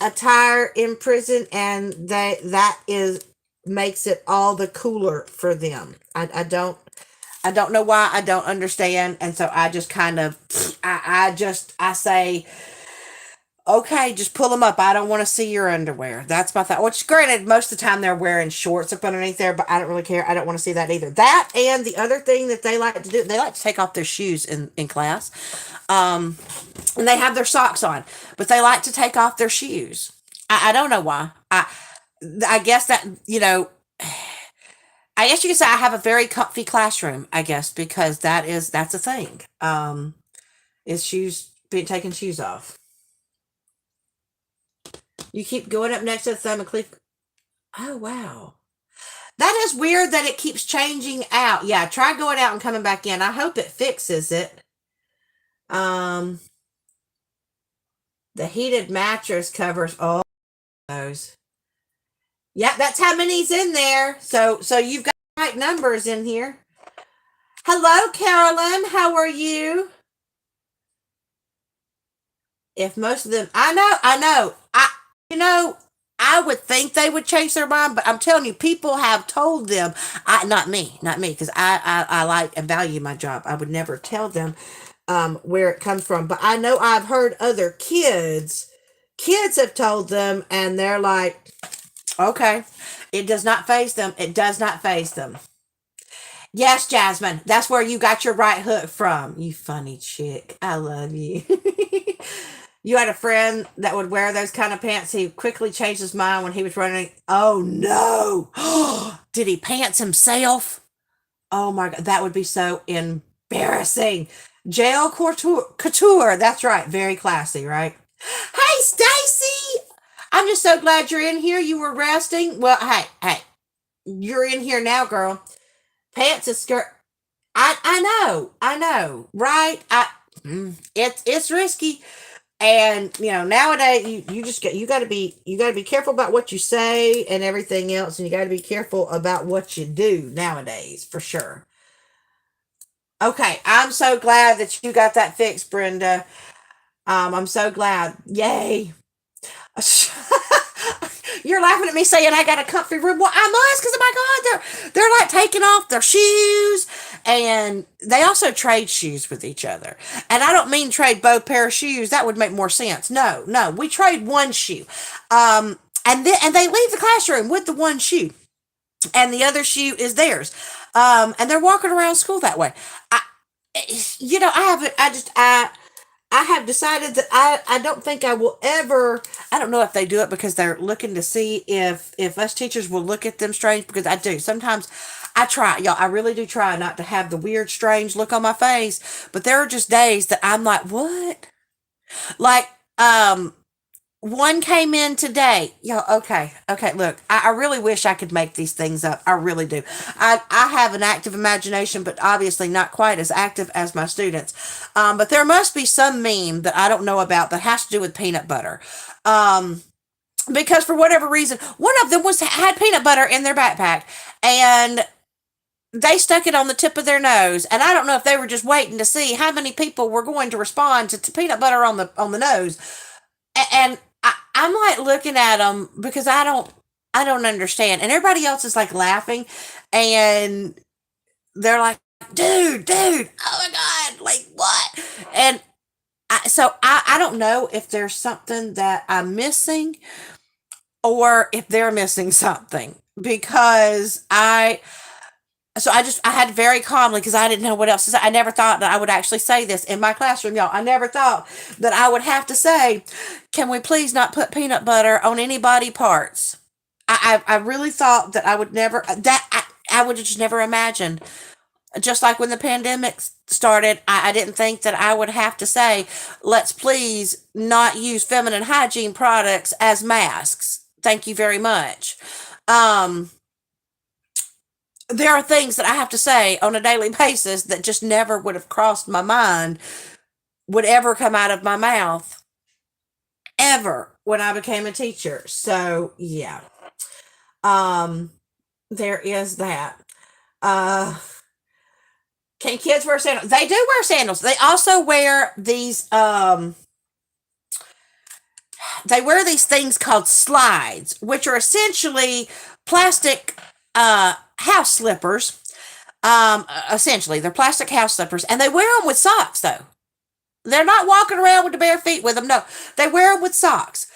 A: a tire in prison, and that is makes it all the cooler for them. I don't know why. I don't understand, and so I just kind of I say okay, just pull them up. I don't want to see your underwear. That's my thought. Which, granted, most of the time they're wearing shorts up underneath there, but I don't really care. I don't want to see that either. That and the other thing that they like to do, they like to take off their shoes in class. Um, and they have their socks on, but they like to take off their shoes. I don't know why. I guess that, I guess you could say I have a very comfy classroom, I guess, because that's a thing. Is shoes being taking shoes off. You keep going up next to the thumb and click. Oh wow. That is weird that it keeps changing out. Yeah, try going out and coming back in. I hope it fixes it. Um the heated mattress covers all those. Yeah, that's how many's in there. So you've got right numbers in here. Hello, Carolyn. How are you? If most of them, you know, I would think they would change their mind, but I'm telling you, people have told them. Not me, because I like and value my job. I would never tell them where it comes from, but I know I've heard other kids have told them, and they're like, okay, it does not phase them. It does not phase them. Yes, Jasmine, that's where you got your right hook from. You funny chick. I love you. You had a friend that would wear those kind of pants. He quickly changed his mind when he was running. Oh no. Did he pants himself? Oh my God. That would be so embarrassing. Couture. That's right. Very classy, right? Hey, Stacy. I'm just so glad you're in here. You were resting. Well, hey, you're in here now, girl. Pants and skirt. I know, right? It's risky, and nowadays you got to be careful about what you say and everything else, and you got to be careful about what you do nowadays for sure. Okay, I'm so glad that you got that fixed, Brenda. I'm so glad. Yay. You're laughing at me saying I got a comfy room. Well, I must, because oh my God, they're like taking off their shoes, and they also trade shoes with each other. And I don't mean trade both pair of shoes. That would make more sense. No, no, we trade one shoe, and they leave the classroom with the one shoe, and the other shoe is theirs, and they're walking around school that way. I, I haven't. I have decided that I don't think I will ever. I don't know if they do it because they're looking to see if us teachers will look at them strange, because I do sometimes. I try, y'all. I really do try not to have the weird, strange look on my face, but there are just days that I'm like, what? Like, one came in today. Yo, okay. Look, I really wish I could make these things up. I really do. I have an active imagination, but obviously not quite as active as my students. But there must be some meme that I don't know about that has to do with peanut butter. Um, because for whatever reason, one of them was had peanut butter in their backpack, and they stuck it on the tip of their nose. And I don't know if they were just waiting to see how many people were going to respond to peanut butter on the nose. And I'm like looking at them because I don't understand, and everybody else is like laughing, and they're like, dude, oh my God, like what? And I don't know if there's something that I'm missing, or if they're missing something, because I had very calmly, because I didn't know what else to say. I never thought that I would actually say this in my classroom, y'all. I never thought that I would have to say, "Can we please not put peanut butter on any body parts?" I really thought that I would never that I would have just never imagined. Just like when the pandemic started, I didn't think that I would have to say, "Let's please not use feminine hygiene products as masks. Thank you very much." Um, there are things that I have to say on a daily basis that just never would have crossed my mind would ever come out of my mouth ever when I became a teacher. So yeah, um, there is that. Uh, can kids wear sandals? They do wear sandals. They also wear these. They wear these things called slides, which are essentially plastic house slippers. Essentially, they're plastic house slippers, and they wear them with socks. Though they're not walking around with the bare feet with them. No, they wear them with socks.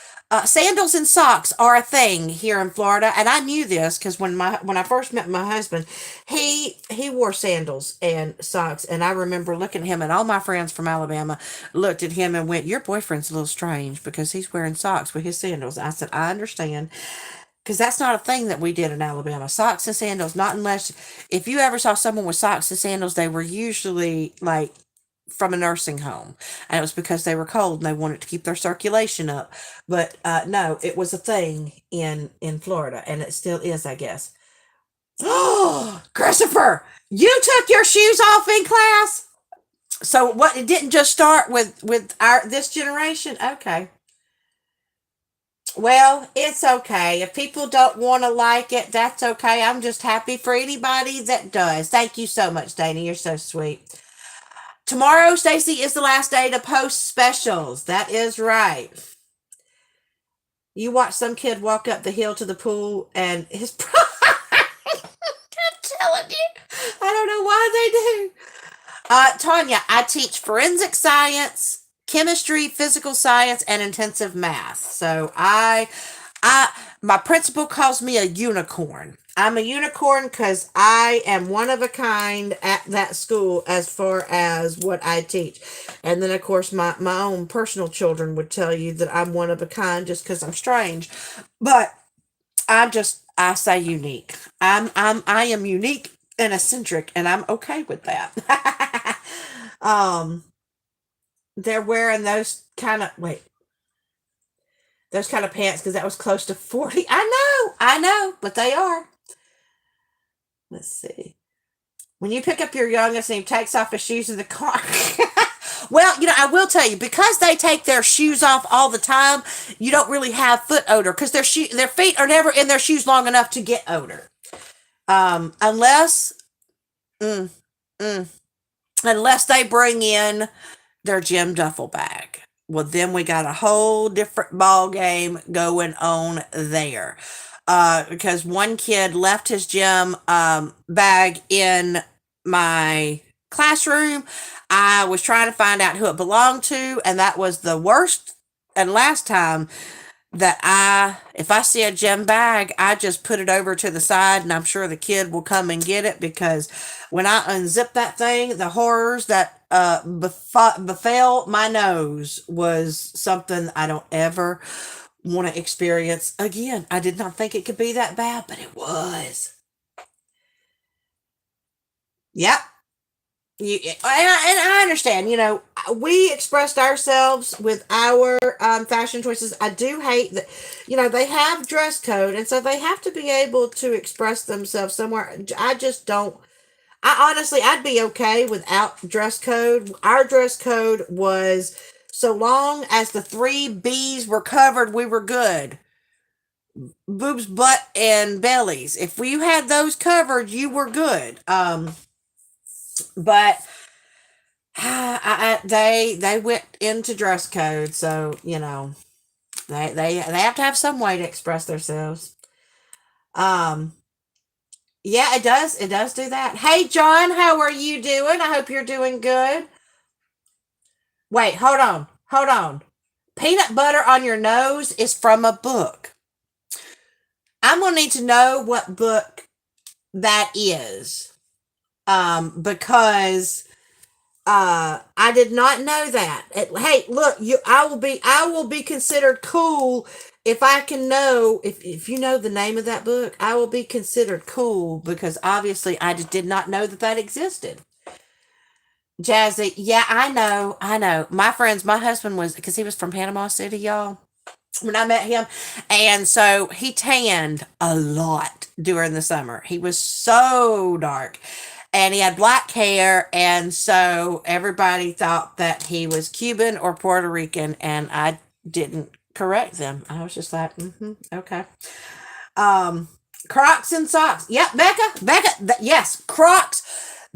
A: Sandals and socks are a thing here in Florida, and I knew this because when I first met my husband, he wore sandals and socks, and I remember looking at him, and all my friends from Alabama looked at him and went, "Your boyfriend's a little strange because he's wearing socks with his sandals." I said, "I understand." Because that's not a thing that we did in Alabama. Socks and sandals, not unless if you ever saw someone with socks and sandals, they were usually like from a nursing home, and it was because they were cold and they wanted to keep their circulation up. But no, it was a thing in Florida, and it still is, I guess. Oh, Christopher, you took your shoes off in class. So what? It didn't just start with our this generation. Okay. Well, it's okay. If people don't want to like it, that's okay. I'm just happy for anybody that does. Thank you so much, Dana. You're so sweet. Tomorrow, Stacy, is the last day to post specials. That is right. You watch some kid walk up the hill to the pool and his. I'm telling you, I don't know why they do. Tanya, I teach forensic science, chemistry, physical science, and intensive math. So I, my principal calls me a unicorn. I'm a unicorn because I am one of a kind at that school as far as what I teach. And then, of course, my own personal children would tell you that I'm one of a kind just because I'm strange. But I say unique. I am unique and eccentric, and I'm okay with that. um, they're wearing those kind of pants because that was close to 40. I know, but they are. Let's see. When you pick up your youngest and he takes off his shoes in the car. Well, I will tell you, because they take their shoes off all the time, you don't really have foot odor because their feet are never in their shoes long enough to get odor. Unless mm, mm, unless they bring in their gym duffel bag. Well, then we got a whole different ball game going on there. Because one kid left his gym bag in my classroom. I was trying to find out who it belonged to, and that was the worst and last time that if I see a gym bag, I just put it over to the side, and I'm sure the kid will come and get it because when I unzip that thing, the horrors that befell my nose was something I don't ever want to experience again. I did not think it could be that bad, but it was. Yep. And I understand, we expressed ourselves with our fashion choices. I do hate that, they have dress code, and so they have to be able to express themselves somewhere. I just don't. I honestly, I'd be okay without dress code. Our dress code was so long as the three B's were covered, we were good. Boobs, butt, and bellies. If you had those covered, you were good. But they went into dress code, so they have to have some way to express themselves. Um, yeah, it does do that. Hey, John, how are you doing? I hope you're doing good. Wait, hold on. Peanut butter on your nose is from a book. I'm gonna need to know what book that is, because I did not know that. Hey, look, I will be considered cool if I can know if you know the name of that book. I will be considered cool because obviously I just did not know that existed. Jazzy, yeah, I know. My husband was because he was from Panama City, y'all. When I met him, and so he tanned a lot during the summer. He was so dark, and he had black hair, and so everybody thought that he was Cuban or Puerto Rican, and I didn't correct them. I was just like, okay. Um, Crocs and socks. Yep, Becca. Yes, Crocs.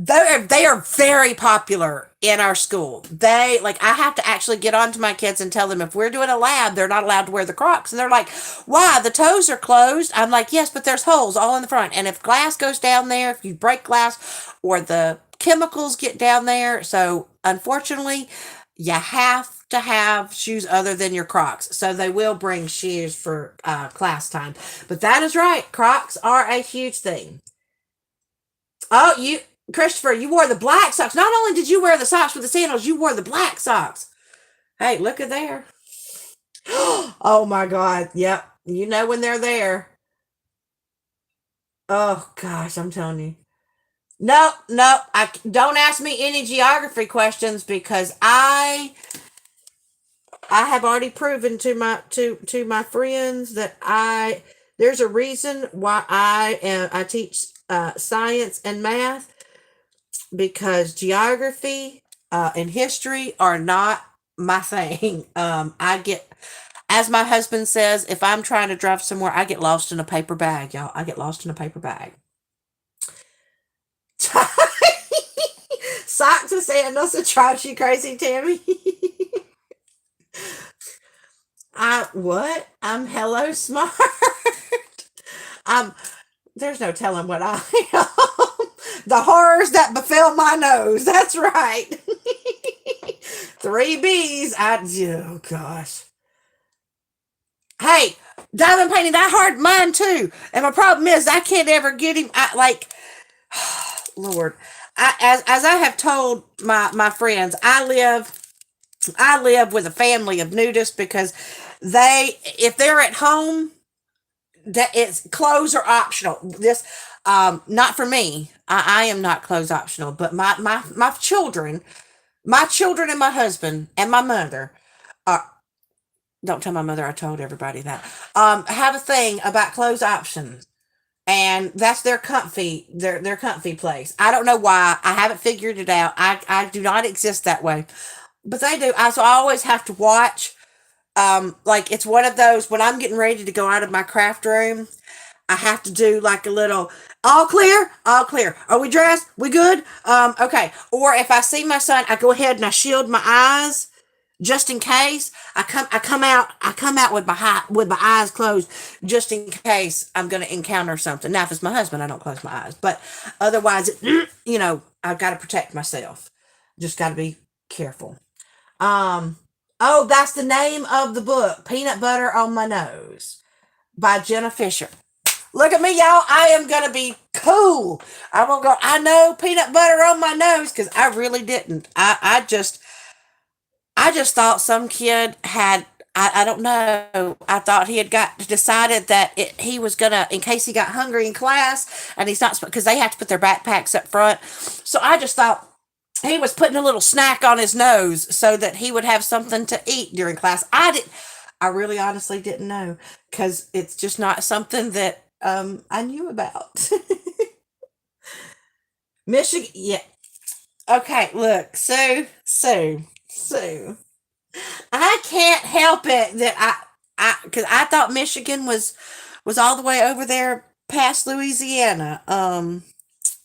A: They are very popular in our school. They like I have to actually get on to my kids and tell them if we're doing a lab, they're not allowed to wear the Crocs. And they're like, "Why? The toes are closed." I'm like, "Yes, but there's holes all in the front. And if glass goes down there, if you break glass or the chemicals get down there, so unfortunately, you have to have shoes other than your Crocs. So they will bring shoes for class time. But that is right. Crocs are a huge thing. Oh, Christopher, you wore the black socks. Not only did you wear the socks with the sandals, you wore the black socks. Hey, look at there. Oh my God. Yep. You know when they're there. Oh gosh, I'm telling you. No, no, I don't ask me any geography questions because I have already proven to my friends that there's a reason why I teach science and math because geography and history are not my thing. As my husband says, if I'm trying to drive somewhere, I get lost in a paper bag, y'all. I get lost in a paper bag. Socks and sandals that drives you crazy, Tammy. I what? I'm hello smart. I'm there's no telling what I am. The horrors that befell my nose. That's right. Three B's. Oh gosh. Hey, diamond painting that hard mine too. And my problem is I can't ever get him. I like Lord. As I have told my friends, I live with a family of nudists because they if they're at home that it's clothes are optional. This not for me. I am not clothes optional, but my children and my husband and my mother are don't tell my mother I told everybody that. Have a thing about clothes options. And that's their comfy place. I don't know why. I haven't figured it out. I do not exist that way. But they do. So I always have to watch. Like it's one of those when I'm getting ready to go out of my craft room, I have to do like a little all clear, all clear. Are we dressed? We good? Okay. Or if I see my son, I go ahead and I shield my eyes just in case. I come out with with my eyes closed just in case I'm going to encounter something. Now, if it's my husband, I don't close my eyes, but otherwise, I've got to protect myself. Just got to be careful. Um, oh, that's the name of the book, Peanut Butter on My Nose by Jenna Fisher. Look at me, y'all. I am going to be cool. I won't go, I know peanut butter on my nose because I really didn't. I just thought some kid had, I don't know. I thought he had got decided that he was going to, in case he got hungry in class and he's not, because they have to put their backpacks up front. So I just thought, he was putting a little snack on his nose so that he would have something to eat during class. I really honestly didn't know because it's just not something that I knew about. Michigan, yeah. Okay, look, Sue. I can't help it that because I thought Michigan was all the way over there past Louisiana.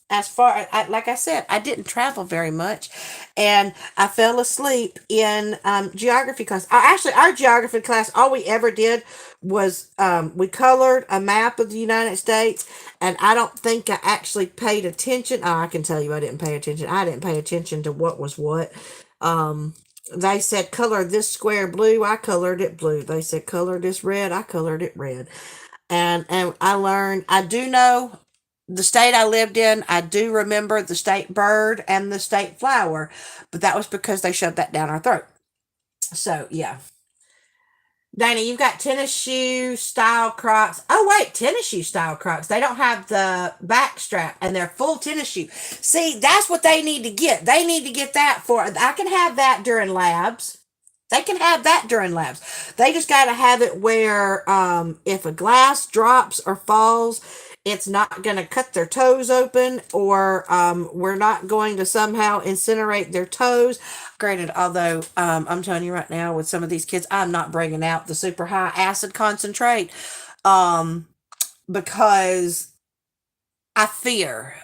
A: As far like I said, I didn't travel very much, and I fell asleep in geography class. Actually, our geography class, all we ever did was we colored a map of the United States, and I don't think I actually paid attention. Oh, I can tell you, I didn't pay attention. I didn't pay attention to what was what. Um, they said color this square blue. I colored it blue. They said color this red. I colored it red. And I learned. I do know the state I lived in, I do remember the state bird and the state flower, but that was because they shoved that down our throat. So, yeah. Dana, you've got tennis shoe style Crocs. Oh, wait, tennis shoe style Crocs. They don't have the back strap and they're full tennis shoe. See, that's what they need to get. They need to get that for, I can have that during labs. They can have that during labs. They just got to have it where if a glass drops or falls, it's not going to cut their toes open or we're not going to somehow incinerate their toes. Granted, although I'm telling you right now, with some of these kids, I'm not bringing out the super high acid concentrate um, because I fear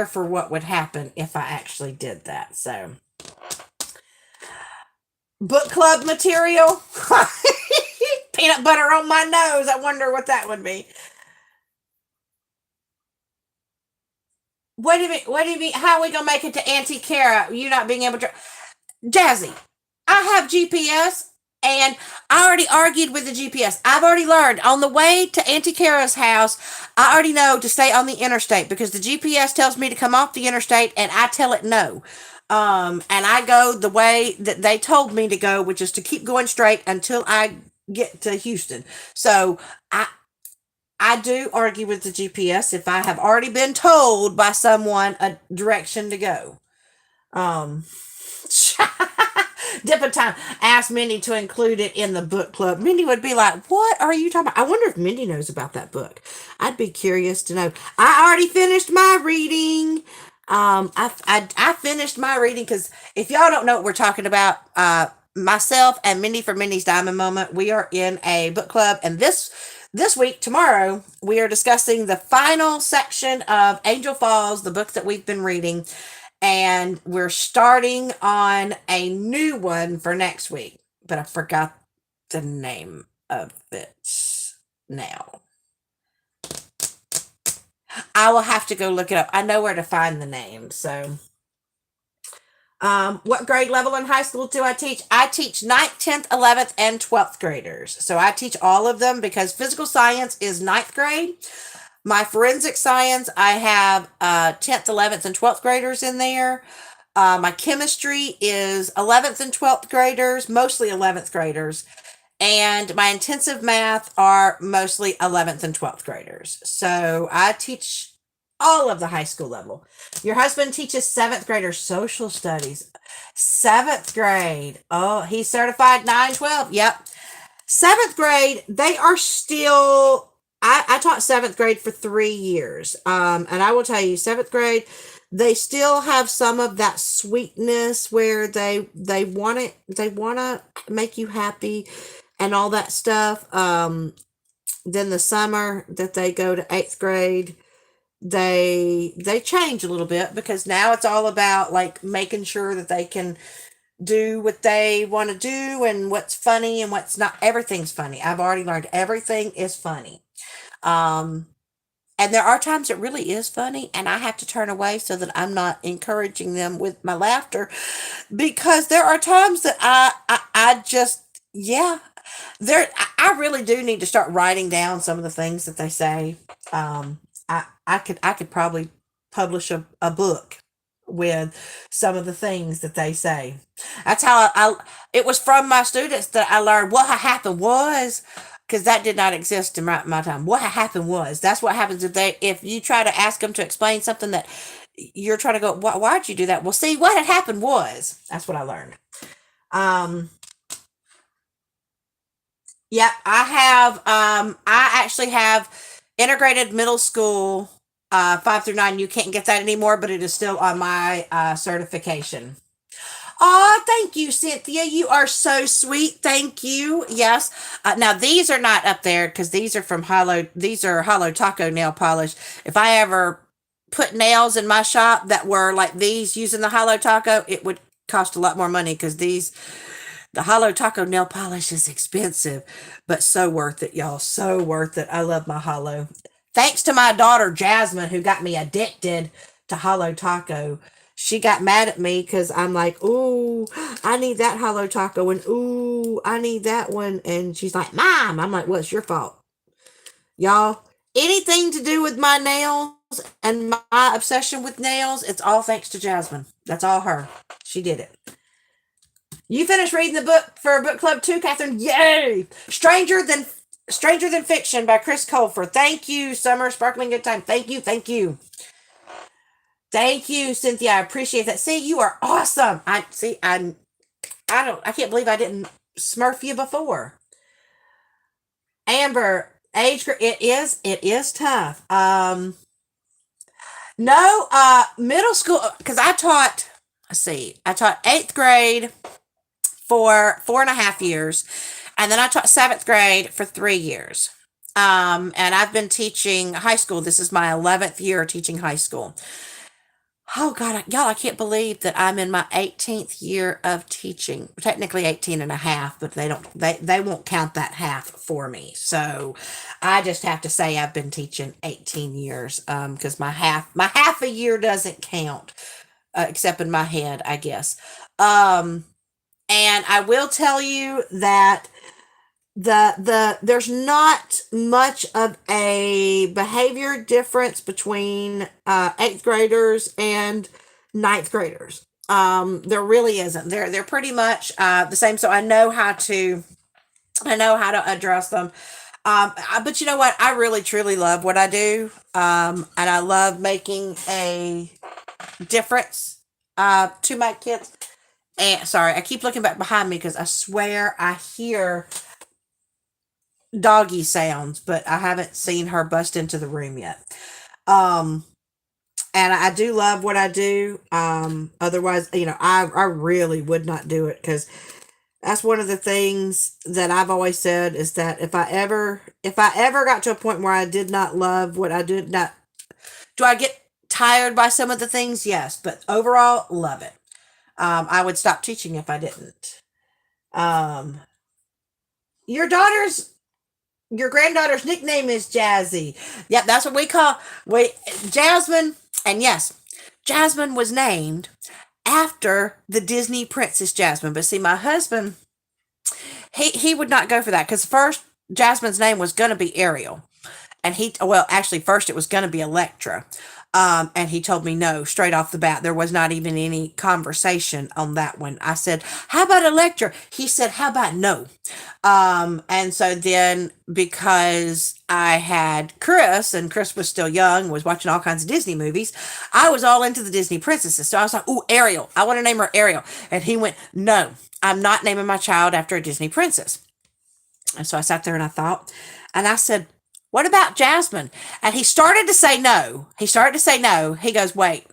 A: for what would happen if I actually did that. So, book club material, peanut butter on my nose. I wonder what that would be. What do you mean? What do you mean? How are we gonna make it to Auntie Kara? You not being able to, Jazzy? I have GPS, and I already argued with the GPS. I've already learned on the way to Auntie Kara's house. I already know to stay on the interstate because the GPS tells me to come off the interstate, and I tell it no. And I go the way that they told me to go, which is to keep going straight until I get to Houston. So I do argue with the GPS if I have already been told by someone a direction to go. Um, Different time. Ask Mindy to include it in the book club. Mindy would be like, "What are you talking about?" I wonder if Mindy knows about that book. I'd be curious to know. I already finished my reading. I finished my reading because if y'all don't know what we're talking about, myself and Mindy from Mindy's Diamond Moment, we are in a book club, and this week, tomorrow, we are discussing the final section of Angel Falls, the book that we've been reading, and we're starting on a new one for next week. But I forgot the name of it now. I will have to go look it up. I know where to find the name. So, what grade level in high school do I teach? I teach 9th, 10th, 11th, and 12th graders. So I teach all of them because physical science is 9th grade. My forensic science, I have 10th, 11th, and 12th graders in there. My chemistry is 11th and 12th graders, mostly 11th graders. And my intensive math are mostly 11th and 12th graders. So I teach all of the high school level. Your husband teaches 7th grader social studies. 7th grade. Oh, he's certified 912. Yep. 7th grade, they are still, I taught 7th grade for 3 years. And I will tell you, 7th grade, they still have some of that sweetness where they want to make you happy and all that stuff. Then the summer that they go to 8th grade, they change a little bit because now it's all about like making sure that they can do what they want to do and what's funny and what's not. Everything's funny. I've already learned everything is funny. Um, and there are times it really is funny, and I have to turn away so that I'm not encouraging them with my laughter because there are times that I just, yeah, I really do need to start writing down some of the things that they say. I could probably publish a book with some of the things that they say. That's how it was from my students that I learned what had happened was, because that did not exist in my time. What had happened was, that's what happens if you try to ask them to explain something that you're trying to go, why'd you do that? Well, see, what had happened was, that's what I learned. Um, yeah, I actually have integrated middle school 5 through 9. You can't get that anymore, but it is still on my certification. Oh, thank you, Cynthia. You are so sweet. Thank you. Yes. Now these are not up there because these are from Hollow. These are Hollow Taco nail polish. If I ever put nails in my shop that were like these using the Hollow Taco, it would cost a lot more money because the Hollow Taco nail polish is expensive, but so worth it, y'all. So worth it. I love my Hollow. Thanks to my daughter Jasmine, who got me addicted to Hollow Taco. She got mad at me because I'm like, ooh, I need that Hollow Taco, and ooh, I need that one. And she's like, Mom. I'm like, well, it's your fault. Y'all, anything to do with my nails and my obsession with nails, it's all thanks to Jasmine. That's all her. She did it. You finished reading the book for book club too, Catherine? Yay! Stranger Than Fiction by Chris Colfer. Thank you, Summer Sparkling Good Time. Thank you, thank you. Thank you, Cynthia. I appreciate that. See, you are awesome. I can't believe I didn't smurf you before. Amber, it is tough. No, middle school, because I taught 8th grade for 4.5 years, and then I taught 7th grade for 3 years. And I've been teaching high school. This is my 11th year teaching high school. Oh God, y'all, I can't believe that I'm in my 18th year of teaching. Technically 18 and a half, but they won't count that half for me. So I just have to say I've been teaching 18 years because my half a year doesn't count except in my head, I guess. Um and I will tell you that there's not much of a behavior difference between 8th graders and 9th graders. There really isn't. They're pretty much the same. So I know how to address them. But you know what? I really truly love what I do, and I love making a difference to my kids. And sorry, I keep looking back behind me because I swear I hear doggy sounds, but I haven't seen her bust into the room yet. Um, and I do love what I do. Otherwise, I really would not do it because That's one of the things that I've always said is that if I ever got to a point where I did not love what I did not, do I get tired by some of the things? Yes, but overall, love it. I would stop teaching if I didn't. Um, your daughter's your granddaughter's nickname is Jazzy. Yep, that's what we Jasmine. And yes, Jasmine was named after the Disney princess Jasmine. But see, my husband, he would not go for that because first Jasmine's name was going to be Ariel, and well, actually first it was going to be Electra. And he told me no straight off the bat. There was not even any conversation on that one. I said, how about Electra? He said, how about no? And so then because I had Chris and Chris was still young, was watching all kinds of Disney movies, I was all into the Disney princesses. So I was like, ooh, Ariel, I want to name her Ariel. And he went, no, I'm not naming my child after a Disney princess. And so I sat there and I thought, and I said, what about Jasmine? And he started to say no. He started to say no. He goes, wait,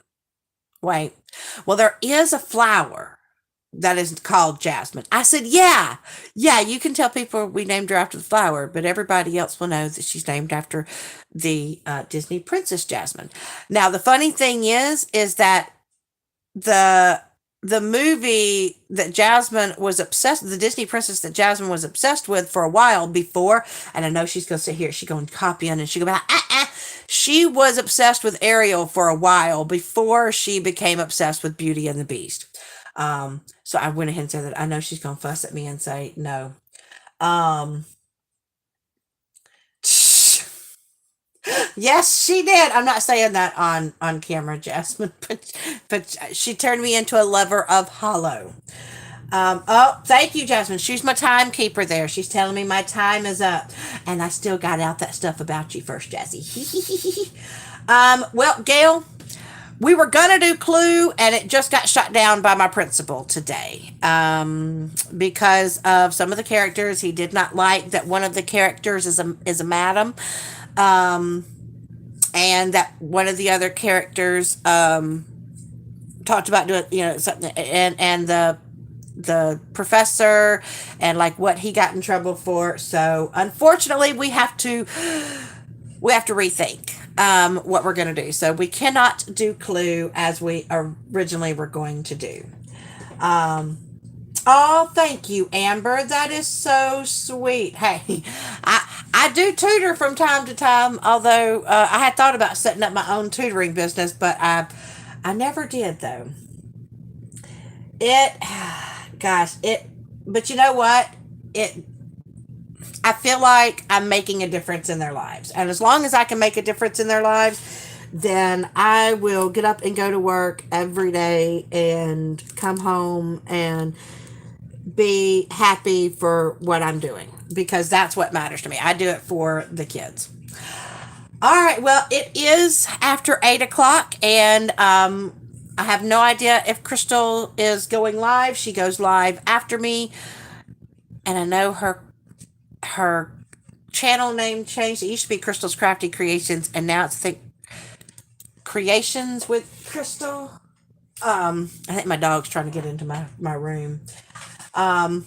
A: wait. Well, there is a flower that is called Jasmine. I said, yeah, yeah, you can tell people we named her after the flower, but everybody else will know that she's named after the Disney princess Jasmine. Now, the funny thing is that the the movie that Jasmine was obsessed, the Disney princess that Jasmine was obsessed with for a while before, and I know she's gonna sit here, she's gonna copy in and she's gonna be like, she was obsessed with Ariel for a while before she became obsessed with Beauty and the Beast. So I went ahead and said that. I know she's gonna fuss at me and say no. Um, yes, she did. I'm not saying that on camera, Jasmine, but she turned me into a lover of Hollow. Oh, thank you, Jasmine. She's my timekeeper there. She's telling me my time is up, and I still got out that stuff about you first, Jazzy. Well, Gail, we were gonna do Clue, and it just got shut down by my principal today because of some of the characters. He did not like that one of the characters is a madam. Um, and that one of the other characters talked about doing something, and the professor and like what he got in trouble for. So unfortunately we have to rethink what we're going to do. So we cannot do Clue as we originally were going to do. um Oh, thank you, Amber. That is so sweet. Hey, I do tutor from time to time, although I had thought about setting up my own tutoring business, but I never did though. It, gosh, it. But you know what? It. I feel like I'm making a difference in their lives, and as long as I can make a difference in their lives, then I will get up and go to work every day and come home and be happy for what I'm doing because that's what matters to me. I do it for the kids. All right. Well, it is after 8 o'clock, and I have no idea if Crystal is going live. She goes live after me, and I know her channel name changed. It used to be Crystal's Crafty Creations, and now it's Creations with Crystal. I think my dog's trying to get into my room. Um,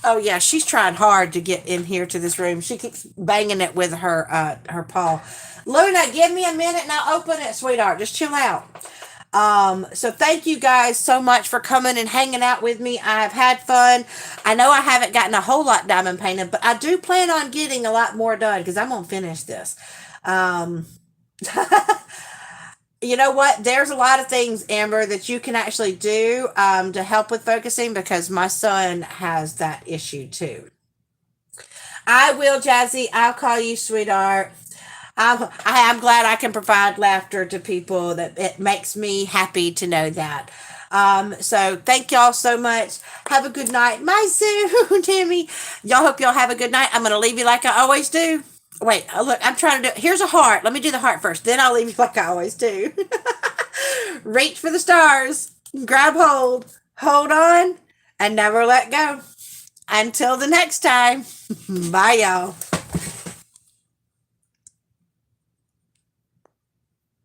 A: Oh yeah, she's trying hard to get in here to this room. She keeps banging it with her paw. Luna, give me a minute and I'll open it, sweetheart. Just chill out. So thank you guys so much for coming and hanging out with me. I've had fun. I know I haven't gotten a whole lot diamond painted, but I do plan on getting a lot more done because I'm gonna finish this. Um, you know what? There's a lot of things, Amber, that you can actually do to help with focusing because my son has that issue too. I will, Jazzy. I'll call you, sweetheart. I'm glad I can provide laughter to people. That it makes me happy to know that. So thank y'all so much. Have a good night, my Sue, Timmy. Y'all hope y'all have a good night. I'm gonna leave you like I always do. Wait, look, I'm trying to do. Here's a heart. Let me do the heart first. Then I'll leave you like I always do. Reach for the stars. Grab hold on, and never let go. Until the next time. Bye, y'all.